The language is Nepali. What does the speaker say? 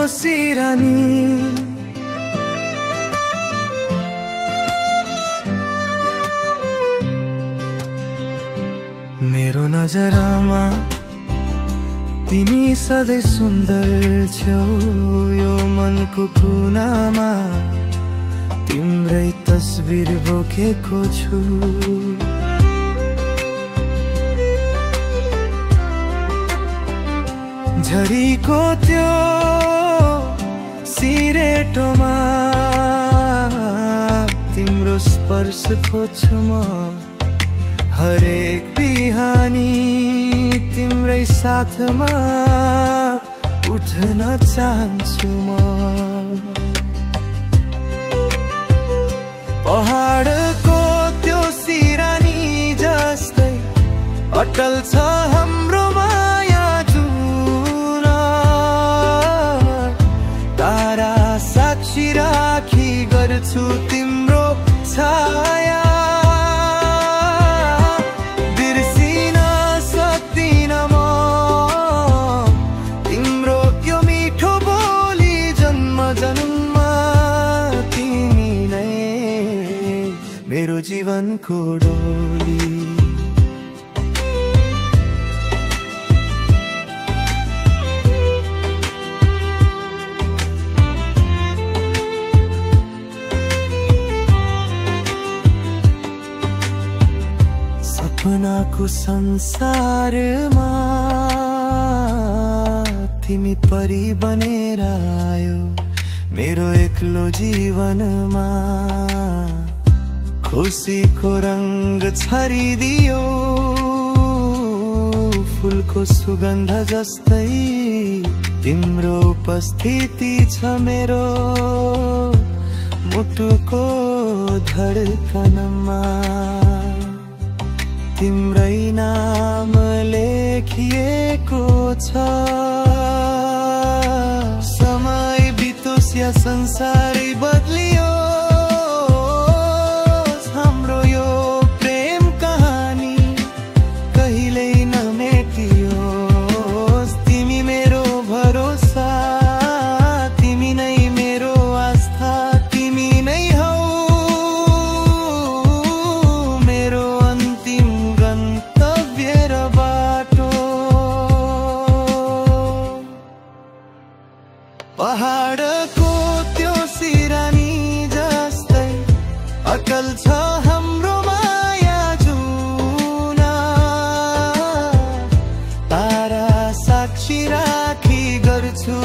सिरानी। मेरो नजरमा तिमी सधैँ सुन्दर छौ, यो मनको कुनामा तिम्रै तस्बिर बोकेको छु। झरीको त्यो सिरेटोमा तिम्रो स्पर्श खोज्छु म, हरेक बिहानी तिम्रै साथमा उठ्न चाहन्छु म। पहाडको त्यो सिरानी जस्तै अटल छ हाम्रो माया जुन, तारा साक्षी राखी गर्छु तिम्रो छाया। मेरो जीवनको डोली सपनाको संसारमा तिमी परी बनेर आयो मेरो एक्लो जीवनमा। खुसीको रंग छरिदियो फूलको सुगन्ध जस्तै, तिम्रो उपस्थिति छ मेरो मुटुको धडकनमा। तिम्रै नाम लेखिएको छ, समय बितोस् या संसारै बदलियो, पहाडको त्यो सिरानी जस्तै अटल छ हाम्रो माया जुन, तारा साक्षी राखी गर्छु